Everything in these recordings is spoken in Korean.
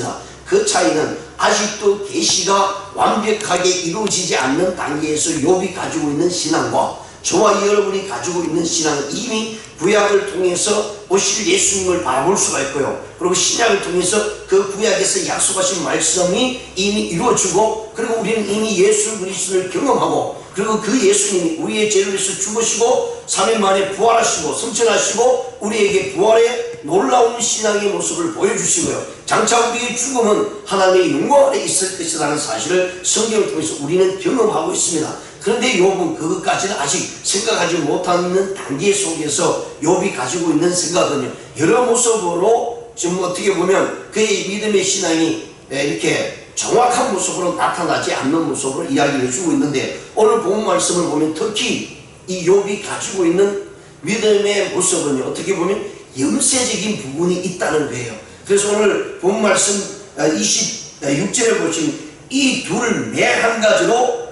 있습니다. 그 차이는 아직도 계시가 완벽하게 이루어지지 않는 단계에서 욥이 가지고 있는 신앙과 저와 여러분이 가지고 있는 신앙은 이미 구약을 통해서 오실 예수님을 바라볼 수가 있고요. 그리고 신약을 통해서 그 구약에서 약속하신 말씀이 이미 이루어지고, 그리고 우리는 이미 예수 그리스도를 경험하고, 그리고 그 예수님이 우리의 죄를 위해서 죽으시고 3일 만에 부활하시고 승천하시고 우리에게 부활의 놀라운 신앙의 모습을 보여주시고요. 장차 우리의 죽음은 하나님의 영광 아래 있을 것이라는 사실을 성경을 통해서 우리는 경험하고 있습니다. 그런데 욥은 그것까지는 아직 생각하지 못하는 단계 속에서 욥이 가지고 있는 생각은요, 여러 모습으로 지금 어떻게 보면 그의 믿음의 신앙이 이렇게 정확한 모습으로 나타나지 않는 모습으로 이야기를 해주고 있는데, 오늘 본 말씀을 보면 특히 이 욥이 가지고 있는 믿음의 모습은요, 어떻게 보면 염세적인 부분이 있다는 거예요. 그래서 오늘 본 말씀 26절에 보시면 이 둘을 매 한 가지로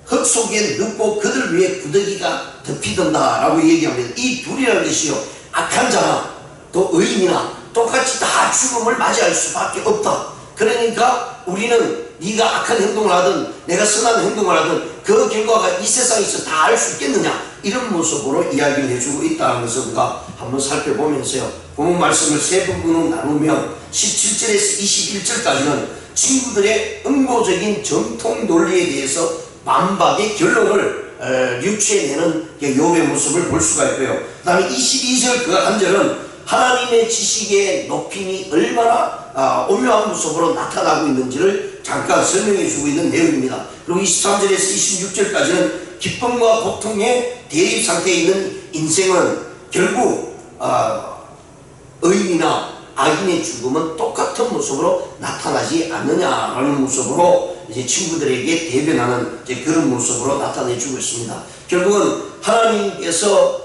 흙 속에 넣고 그들 위에 구더기가 덮이던다 라고 얘기합니다. 이 둘이라는 것이요, 악한 자나 또 의인이나 똑같이 다 죽음을 맞이할 수밖에 없다. 그러니까 우리는 네가 악한 행동을 하든 내가 선한 행동을 하든 그 결과가 이 세상에서 다 알 수 있겠느냐, 이런 모습으로 이야기를 해주고 있다는 것을 우리가 한번 살펴보면서요, 본문 말씀을 세 부분으로 나누면 17절에서 21절까지는 친구들의 응고적인 정통 논리에 대해서 만박의 결론을 유추해내는 욥의 모습을 볼 수가 있고요. 그 다음에 22절 그 한 절은 하나님의 지식의 높임이 얼마나 오묘한 모습으로 나타나고 있는지를 잠깐 설명해 주고 있는 내용입니다. 그리고 23절에서 26절까지는 기쁨과 고통의 대립 상태에 있는 인생은 결국 의인이나 악인의 죽음은 똑같은 모습으로 나타나지 않느냐라는 모습으로 이제 친구들에게 대변하는 이제 그런 모습으로 나타내주고 있습니다. 결국은 하나님께서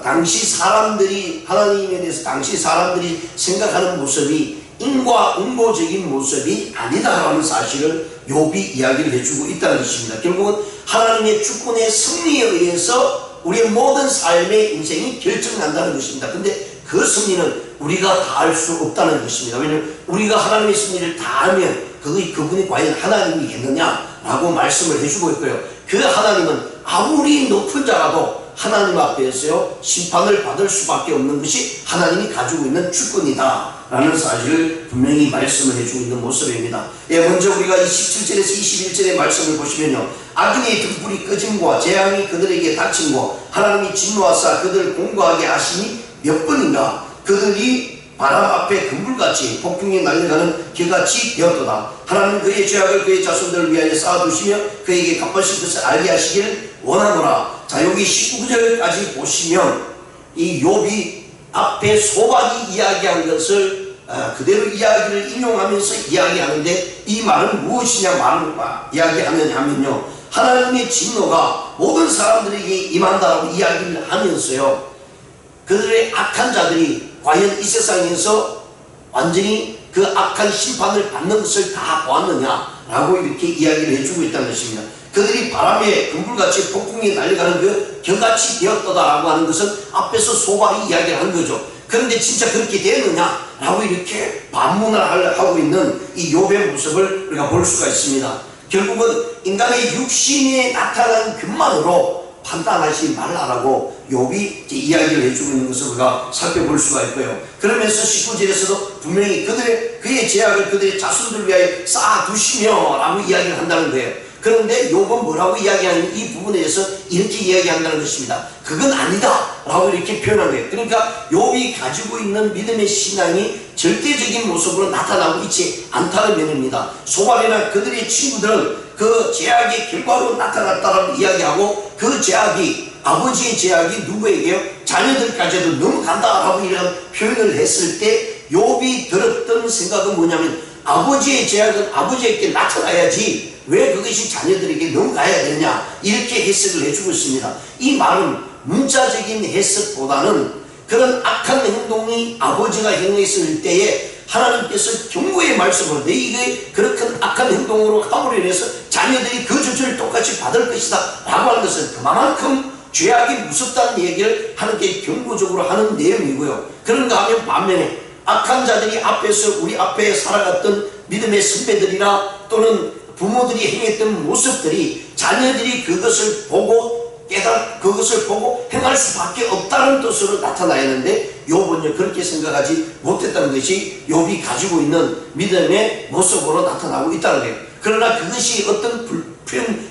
당시 사람들이 하나님에 대해서 당시 사람들이 생각하는 모습이 인과응보적인 모습이 아니다라는 사실을 욥이 이야기를 해주고 있다는 것입니다. 결국은 하나님의 주권의 승리에 의해서 우리의 모든 삶의 인생이 결정난다는 것입니다. 근데 그 승리는 우리가 다 알 수 없다는 것입니다. 왜냐하면 우리가 하나님의 승리를 다 알면 그분이 과연 하나님이겠느냐라고 말씀을 해주고 있고요. 그 하나님은 아무리 높은 자라도 하나님 앞에서요 심판을 받을 수밖에 없는 것이 하나님이 가지고 있는 주권이다 라는 사실을 분명히 말씀을 해주고 있는 모습입니다. 먼저 우리가 27절에서 21절의 말씀을 보시면요, 악인의 등불이 꺼짐과 재앙이 그들에게 닥침과 하나님이 진노하사 그들을 공고하게 하시니 몇 번인가 그들이 바람 앞에 그물같이 폭풍에 날려가는 개같이 되었도다. 하나님 그의 죄악을 그의 자손들을 위하여 쌓아두시며 그에게 갚으실 것을 알게 하시기를 원하노라. 자, 여기 19절까지 보시면 이 욥이 앞에 소박이 이야기한 것을 그대로 이야기를 인용하면서 이야기하는데, 이 말은 무엇이냐 이야기하느냐 하면요, 하나님의 진노가 모든 사람들에게 임한다라고 이야기를 하면서요, 그들의 악한 자들이 과연 이 세상에서 완전히 그 악한 심판을 받는 것을 다 보았느냐라고 이렇게 이야기를 해주고 있다는 것입니다. 그들이 바람에 금불같이 폭풍에 날려가는 그 겨같이 되었다라고 하는 것은 앞에서 소박이 이야기를 한 거죠. 그런데 진짜 그렇게 되느냐라고 이렇게 반문을 하고 있는 이 욥의 모습을 우리가 볼 수가 있습니다. 결국은 인간의 육신에 나타난 것만으로 판단하지 말라라고 욥이 이야기를 해주고 있는 것을 우리가 살펴볼 수가 있고요. 그러면서 19절에서도 분명히 그의 죄악을 그들의 자손들을 위하여 쌓아두시며 라고 이야기를 한다는 거예요. 그런데 욥은 뭐라고 이야기하는 이 부분에 대해서 이렇게 이야기한다는 것입니다. 그건 아니다 라고 이렇게 표현한 거예요. 그러니까 욥이 가지고 있는 믿음의 신앙이 절대적인 모습으로 나타나고 있지 않다는 면입니다. 소발이나 그들의 친구들은 그 죄악의 결과로 나타났다라고 이야기하고, 그 죄악이 아버지의 죄악이 누구에게요? 자녀들까지도 넘어간다라고 이런 표현을 했을 때 욥이 들었던 생각은 뭐냐면, 아버지의 죄악은 아버지에게 나타나야지 왜 그것이 자녀들에게 넘어가야 되느냐, 이렇게 해석을 해주고 있습니다. 이 말은 문자적인 해석보다는 그런 악한 행동이 아버지가 행했을 때에 하나님께서 경고의 말씀으로 너희가 그렇게 악한 행동으로 함으로 인해서 자녀들이 그 저주를 똑같이 받을 것이다 라고 하는 것은 그만큼 죄악이 무섭다는 얘기를 하는 게 경고적으로 하는 내용이고요. 그런가 하면 반면에 악한 자들이 앞에서 우리 앞에 살아갔던 믿음의 선배들이나 또는 부모들이 행했던 모습들이 자녀들이 그것을 보고 그것을 보고 행할 수밖에 없다는 뜻으로 나타나야 하는데, 욥은요 그렇게 생각하지 못했다는 것이 욥이 가지고 있는 믿음의 모습으로 나타나고 있다는 거예요. 그러나 그것이 어떤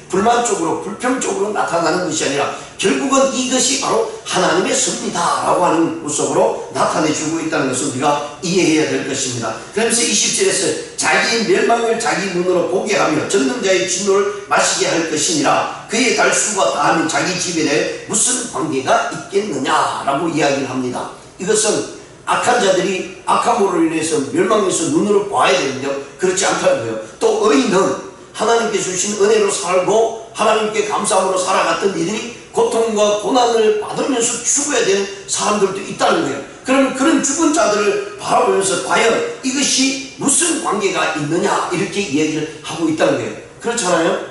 불만적으로 불평적으로 나타나는 것이 아니라 결국은 이것이 바로 하나님의 섭리다라고 하는 모습으로 나타내주고 있다는 것을 우리가 이해해야 될 것입니다. 그러면서 20절에서 자기의 멸망을 자기 눈으로 보게 하며 전능자의 진노를 마시게 할 것이니라. 그의 달수가 다하면 자기 집에 대해 무슨 관계가 있겠느냐라고 이야기를 합니다. 이것은 악한 자들이 악함으로 인해서 멸망해서 눈으로 봐야 되는데요, 그렇지 않다는 거예요. 또 의인은 하나님께 주신 은혜로 살고 하나님께 감사함으로 살아갔던 이들이 고통과 고난을 받으면서 죽어야 되는 사람들도 있다는 거예요. 그러면 그런 죽은 자들을 바라보면서 과연 이것이 무슨 관계가 있느냐 이렇게 이야기를 하고 있다는 거예요. 그렇잖아요.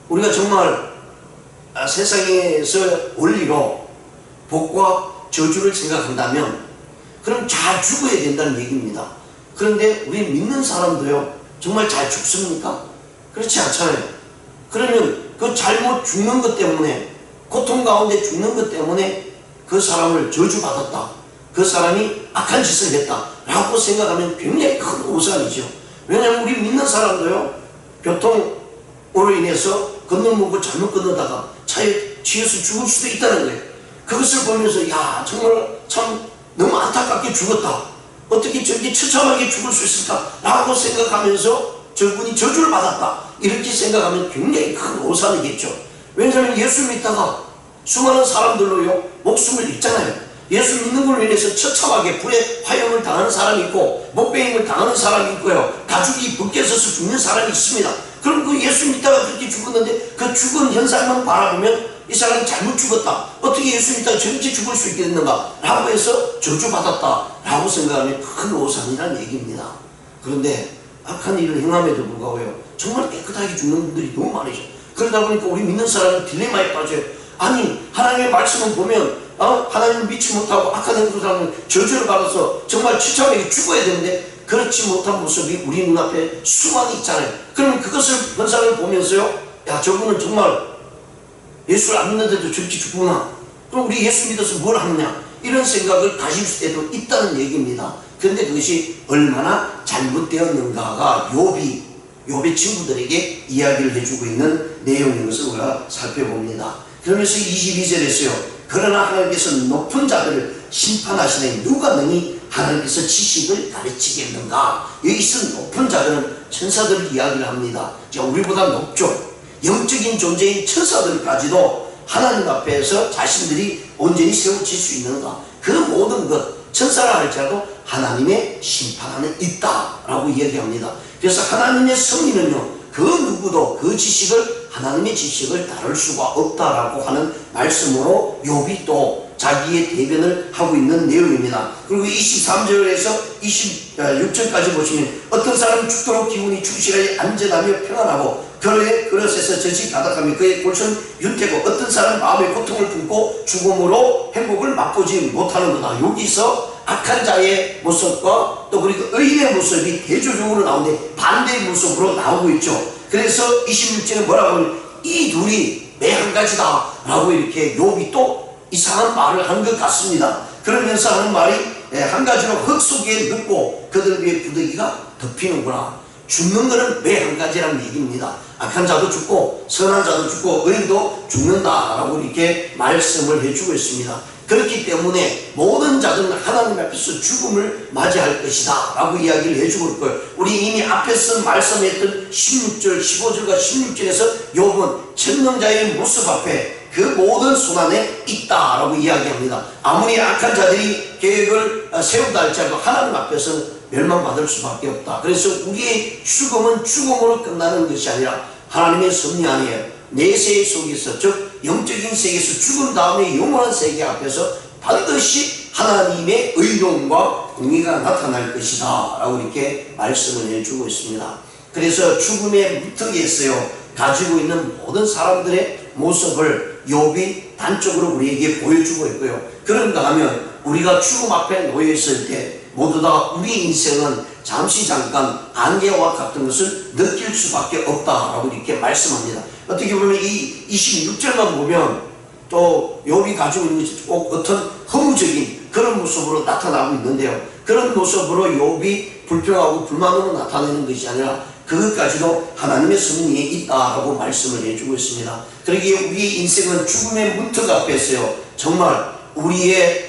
우리가 정말 세상에서 원리로 복과 저주를 생각한다면 그럼 잘 죽어야 된다는 얘기입니다. 그런데 우리 믿는 사람도요 정말 잘 죽습니까? 그렇지 않잖아요. 그러면 그 잘못 죽는 것 때문에, 고통 가운데 죽는 것 때문에 그 사람을 저주받았다, 그 사람이 악한 짓을 했다 라고 생각하면 굉장히 큰 오산이죠. 왜냐하면 우리 믿는 사람도요 교통으로 인해서 건너먹고 잘못 건너다가 차에 치여서 죽을 수도 있다는 거예요. 그것을 보면서 야 정말 참 너무 안타깝게 죽었다, 어떻게 저렇게 처참하게 죽을 수 있을까 라고 생각하면서 저분이 저주를 받았다 이렇게 생각하면 굉장히 큰 오산이겠죠. 왜냐하면 예수 믿다가 수많은 사람들로요 목숨을 잃잖아요. 예수 믿는 걸로 인해서 처참하게 불에 화형을 당하는 사람이 있고 목베임을 당하는 사람이 있고요, 가죽이 벗겨져서 죽는 사람이 있습니다. 그럼 그 예수 믿다가 그렇게 죽었는데 그 죽은 현상만 바라보면 이 사람이 잘못 죽었다, 어떻게 예수 믿다가 저렇게 죽을 수 있겠는가 라고 해서 저주받았다 라고 생각하면 큰 오산이라는 얘기입니다. 그런데 악한 일을 행함에도 불구하고요 정말 깨끗하게 죽는 분들이 너무 많으죠. 그러다 보니까 우리 믿는 사람은 딜레마에 빠져요. 아니 하나님의 말씀을 보면 하나님을 믿지 못하고 악한 행동을 저주를 받아서 정말 처참하게 죽어야 되는데 그렇지 못한 모습이 우리 눈앞에 수많이 있잖아요. 그러면 그것을 현상을 보면서요, 야 저분은 정말 예수를 안 믿는데도 저렇게 죽구나, 그럼 우리 예수 믿어서 뭘 하느냐 이런 생각을 가질 때도 있다는 얘기입니다. 그런데 그것이 얼마나 잘못되었는가가 욥의 친구들에게 이야기를 해주고 있는 내용인 것을 우리가 살펴봅니다. 그러면서 22절에서요 그러나 하나님께서 높은 자들을 심판하시니 누가 능히 하나님께서 지식을 가르치겠는가. 여기서 높은 자들은 천사들을 이야기를 합니다. 우리보다 높죠. 영적인 존재인 천사들까지도 하나님 앞에서 자신들이 온전히 세워질 수 있는가, 그 모든 것 천사라 할지라도 하나님의 심판 안에 있다라고 이야기합니다. 그래서 하나님의 섭리는요 그 누구도 그 지식을, 하나님의 지식을 다룰 수가 없다라고 하는 말씀으로 욥이 또 자기의 대변을 하고 있는 내용입니다. 그리고 23절에서 26절까지 보시면 어떤 사람은 죽도록 기운이 충실하게 안전하며 평안하고 그의 그릇에서 젖이 가득하며 그의 골선 윤태고 어떤 사람은 마음의 고통을 품고 죽음으로 행복을 맛보지 못하는 거다. 여기서 악한 자의 모습과 또 그리고 의인의 모습이 대조적으로 나오는데 반대의 모습으로 나오고 있죠. 그래서 26절에 뭐라고 하면 이 둘이 매 한 가지다 라고 이렇게 욥이 또 이상한 말을 한 것 같습니다. 그러면서 하는 말이 한 가지로 흙 속에 넣고 그들 위에 부더기가 덮이는구나. 죽는 것은 매 한 가지라는 얘기입니다. 악한 자도 죽고 선한 자도 죽고 의인도 죽는다라고 이렇게 말씀을 해주고 있습니다. 그렇기 때문에 모든 자들은 하나님 앞에서 죽음을 맞이할 것이다 라고 이야기를 해주고 있고요. 우리 이미 앞에서 말씀했던 16절 15절과 16절에서 욥은 천능자의 모습 앞에 그 모든 순환에 있다라고 이야기합니다. 아무리 악한 자들이 계획을 세운다 할지라도 하나님 앞에서는 멸망받을 수밖에 없다. 그래서 우리의 죽음은 죽음으로 끝나는 것이 아니라 하나님의 섭리 안에 내세 속에서, 즉 영적인 세계에서 죽은 다음에 영원한 세계 앞에서 반드시 하나님의 의로움과 공의가 나타날 것이다 라고 이렇게 말씀을 해주고 있습니다. 그래서 죽음의 무턱에서요 가지고 있는 모든 사람들의 모습을 욥이 단적으로 우리에게 보여주고 있고요. 그런가 하면 우리가 죽음 앞에 놓여 있을 때 모두 다 우리 인생은 잠시 잠깐 안개와 같은 것을 느낄 수밖에 없다라고 이렇게 말씀합니다. 어떻게 보면 이 26절만 보면 또 욥이 가지고 있는 것이 꼭 어떤 허무적인 그런 모습으로 나타나고 있는데요. 그런 모습으로 욥이 불평하고 불만으로 나타내는 것이 아니라 그것까지도 하나님의 섭리에 있다라고 말씀을 해주고 있습니다. 그러기에 우리의 인생은 죽음의 문턱 앞에서요, 정말 우리의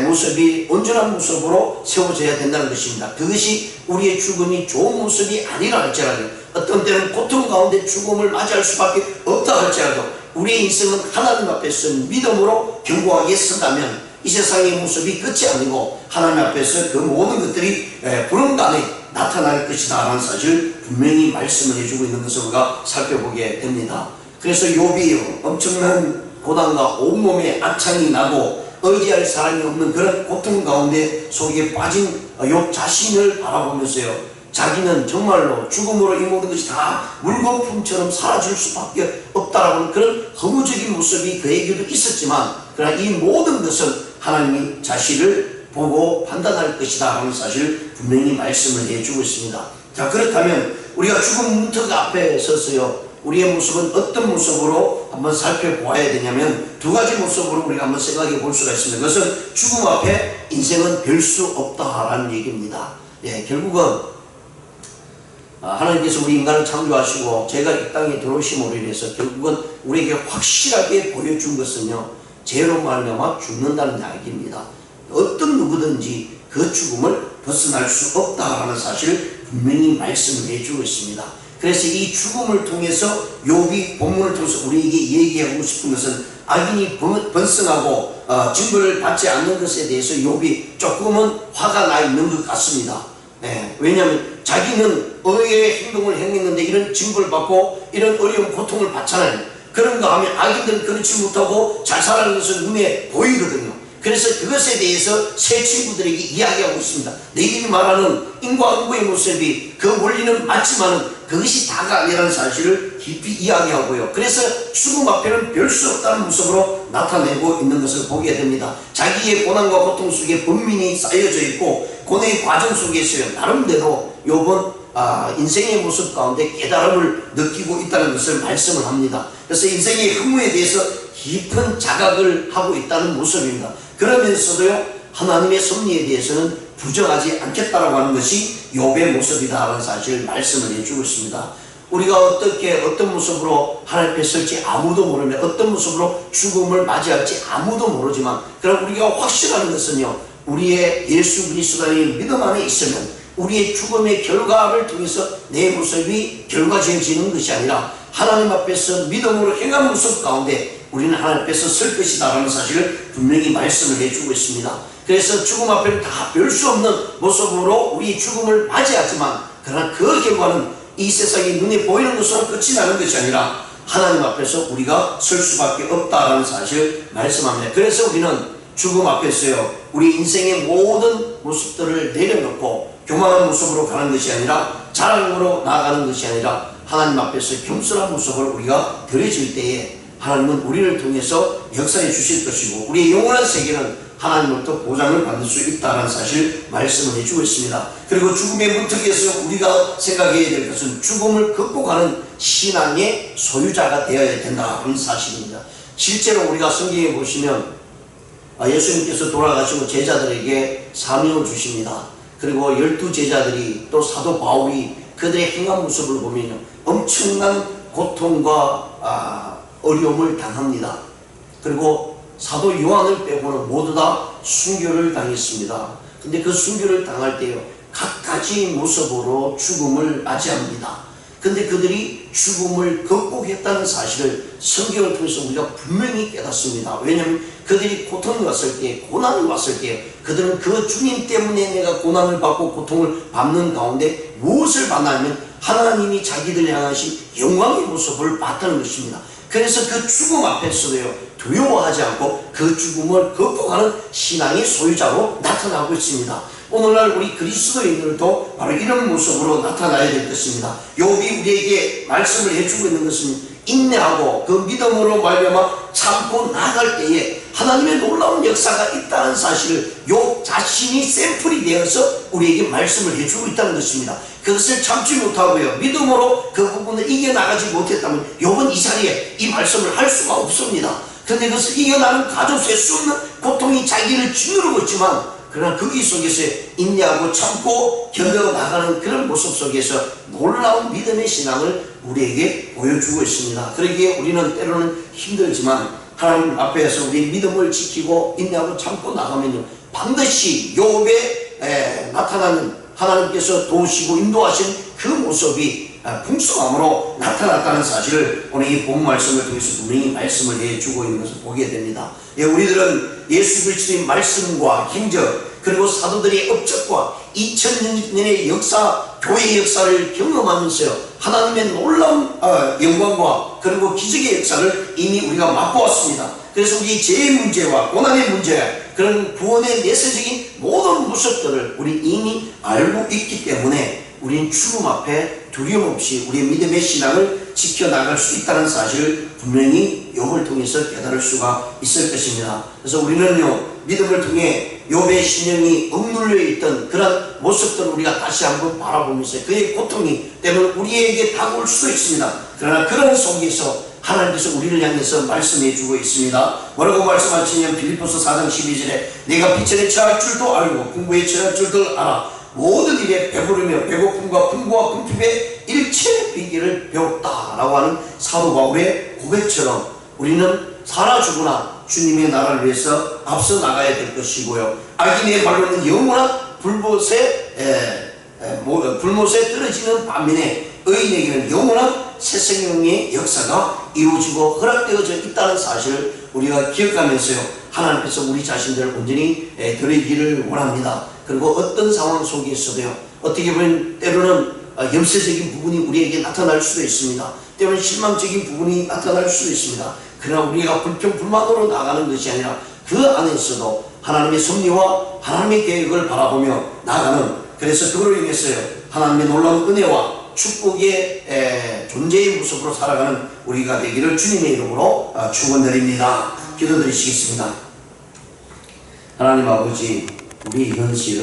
모습이 온전한 모습으로 세워져야 된다는 것입니다. 그것이 우리의 죽음이 좋은 모습이 아니라 할지라도, 어떤 때는 고통 가운데 죽음을 맞이할 수밖에 없다 할지라도, 우리의 인생은 하나님 앞에서 믿음으로 견고하게 선다면 이 세상의 모습이 끝이 아니고 하나님 앞에서 그 모든 것들이 불언간에 나타날 것이다 라는 사실을 분명히 말씀을 해주고 있는 것을 우리가 살펴보게 됩니다. 그래서 욥이 엄청난 고난과 온몸에 악창이 나고 의지할 사람이 없는 그런 고통 가운데 속에 빠진 욥 자신을 바라보면서요, 자기는 정말로 죽음으로 이 모든 것이 다 물거품처럼 사라질 수밖에 없다라는 그런 허무적인 모습이 그에게도 있었지만, 그러나 이 모든 것은 하나님이 자신을 보고 판단할 것이다 하는 사실을 분명히 말씀을 해주고 있습니다. 자, 그렇다면 우리가 죽음 문턱 앞에 서서요, 우리의 모습은 어떤 모습으로 한번 살펴보아야 되냐면 두 가지 모습으로 우리가 한번 생각해 볼 수가 있습니다. 그것은 죽음 앞에 인생은 별 수 없다라는 얘기입니다. 예, 결국은 하나님께서 우리 인간을 창조하시고 제가 이 땅에 들어오심으로 인해서 결국은 우리에게 확실하게 보여준 것은요, 죄로 말미암아 죽는다는 이야기입니다. 어떤 누구든지 그 죽음을 벗어날 수 없다라는 사실을 분명히 말씀을 해주고 있습니다. 그래서 이 죽음을 통해서 욥이 본문을 통해서 우리에게 얘기하고 싶은 것은 악인이 번성하고 증거를 받지 않는 것에 대해서 욥이 조금은 화가 나 있는 것 같습니다. 네, 왜냐하면 자기는 의의 행동을 행했는데 이런 증거를 받고 이런 어려운 고통을 받잖아요. 그런가 하면 악인들은 그렇지 못하고 잘 살아가는 것은 눈에 보이거든요. 그래서 그것에 대해서 새 친구들에게 이야기하고 있습니다. 너희들이 말하는 인과응보의 모습이 그 원리는 맞지만 그것이 다가 아니라는 사실을 깊이 이야기하고요. 그래서 죽음 앞에는 별 수 없다는 모습으로 나타내고 있는 것을 보게 됩니다. 자기의 고난과 고통 속에 번민이 쌓여져 있고 고뇌의 과정 속에서요, 나름대로 욥은 인생의 모습 가운데 깨달음을 느끼고 있다는 것을 말씀을 합니다. 그래서 인생의 허무에 대해서 깊은 자각을 하고 있다는 모습입니다. 그러면서도요, 하나님의 섭리에 대해서는 부정하지 않겠다라고 하는 것이 욥의 모습이다라는 사실을 말씀을 해주고 있습니다. 우리가 어떤 모습으로 하나님 앞에 설지 아무도 모르며 어떤 모습으로 죽음을 맞이할지 아무도 모르지만, 그럼 우리가 확실한 것은요, 우리의 예수 그리스도의 믿음 안에 있으면 우리의 죽음의 결과를 통해서 내 모습이 결과지어지는 것이 아니라 하나님 앞에서 믿음으로 행한 모습 가운데 우리는 하나님 앞에서 설 것이다 라는 사실을 분명히 말씀을 해주고 있습니다. 그래서 죽음 앞에는 다 별 수 없는 모습으로 우리 죽음을 맞이하지만, 그러나 그 결과는 이 세상에 눈에 보이는 것으로 끝이 나는 것이 아니라 하나님 앞에서 우리가 설 수밖에 없다라는 사실을 말씀합니다. 그래서 우리는 죽음 앞에서요, 우리 인생의 모든 모습들을 내려놓고 교만한 모습으로 가는 것이 아니라 자랑으로 나아가는 것이 아니라 하나님 앞에서 겸손한 모습을 우리가 드려질 때에 하나님은 우리를 통해서 역사해 주실 것이고 우리의 영원한 세계는 하나님으로부터 보장을 받을 수 있다는 사실 말씀을 해주고 있습니다. 그리고 죽음의 문턱에서 우리가 생각해야 될 것은 죽음을 극복하는 신앙의 소유자가 되어야 된다는 사실입니다. 실제로 우리가 성경에 보시면 예수님께서 돌아가시고 제자들에게 사명을 주십니다. 그리고 12제자들이 또 사도 바울이 그들의 행한 모습을 보면 엄청난 고통과 어려움을 당합니다. 그리고 사도 요한을 빼고는 모두 다 순교를 당했습니다. 근데 그 순교를 당할 때요, 각가지 모습으로 죽음을 맞이합니다. 근데 그들이 죽음을 극복했다는 사실을 성경을 통해서 우리가 분명히 깨닫습니다. 왜냐하면 그들이 고통이 왔을 때, 고난이 왔을 때 그들은 그 주님 때문에 내가 고난을 받고 고통을 받는 가운데 무엇을 받냐면 하나님이 자기들 향하신 영광의 모습을 봤다는 것입니다. 그래서 그 죽음 앞에서도요, 두려워하지 않고 그 죽음을 극복하는 신앙의 소유자로 나타나고 있습니다. 오늘날 우리 그리스도인들도 바로 이런 모습으로 나타나야 될 것입니다. 욥이 우리에게 말씀을 해주고 있는 것은 인내하고 그 믿음으로 말미암아 참고 나아갈 때에 하나님의 놀라운 역사가 있다는 사실을 욥 자신이 샘플이 되어서 우리에게 말씀을 해주고 있다는 것입니다. 그것을 참지 못하고요, 믿음으로 그 부분을 이겨나가지 못했다면 욥은 이 자리에 이 말씀을 할 수가 없습니다. 그런데 그것을 이겨나는 가져설 수 없는 고통이 자기를 짓누르고 있지만, 그러나 거기 속에서 인내하고 참고 견뎌나가는 그런 모습 속에서 놀라운 믿음의 신앙을 우리에게 보여주고 있습니다. 그러기에 우리는 때로는 힘들지만 하나님 앞에서 우리 믿음을 지키고 인내하고 참고 나가면요, 반드시 욥에 나타나는 하나님께서 도우시고 인도하신 그 모습이 풍성함으로 나타났다는 사실을 오늘 이 본 말씀을 통해서 분명히 말씀을 해주고 있는 것을 보게 됩니다. 우리들은 예수 그리스도의 말씀과 행적, 그리고 사도들의 업적과 2000년의 역사, 교회의 역사를 경험하면서 하나님의 놀라운 영광과 그리고 기적의 역사를 이미 우리가 맛보았습니다. 그래서 우리 죄의 문제와 고난의 문제, 그런 구원의 내세적인 모든 모습들을 우리 이미 알고 있기 때문에 우리는 죽음 앞에 두려움 없이 우리의 믿음의 신앙을 지켜나갈 수 있다는 사실을 분명히 욥을 통해서 깨달을 수가 있을 것입니다. 그래서 우리는요, 믿음을 통해 욥의 신령이 억눌려 있던 그런 모습들을 우리가 다시 한번 바라보면서 그의 고통이 때문에 우리에게 다가올 수도 있습니다. 그러나 그런 속에서 하나님께서 우리를 향해서 말씀해 주고 있습니다. 뭐라고 말씀하시냐면 빌립보서 4장 12절에 내가 비천에 처할 줄도 알고 풍부에 처할 줄도 알아 모든 일에 배부르며 배고픔과 풍부와 궁핍의 일체 비결을 배웠다라고 하는 사도 바울의 고백처럼 우리는 살아 죽으나 주님의 나라를 위해서 앞서 나가야 될 것이고요, 악인의 발로는 영원한 불못에 떨어지는 반면에 의인에게는 영원한 새 생명의 역사가 이루어지고 허락되어져 있다는 사실을 우리가 기억하면서요, 하나님께서 우리 자신들을 온전히 드리기를 원합니다. 그리고 어떤 상황 속에서도요, 어떻게 보면 때로는 염세적인 부분이 우리에게 나타날 수도 있습니다. 때로는 실망적인 부분이 나타날 수도 있습니다. 그러나 우리가 불평불만으로 나가는 것이 아니라 그 안에서도 하나님의 섭리와 하나님의 계획을 바라보며 나가는, 그래서 그로 인해서요, 하나님의 놀라운 은혜와 축복의 존재의 모습으로 살아가는 우리가 되기를 주님의 이름으로 축원드립니다. 기도드리시겠습니다. 하나님 아버지, 우리 현실은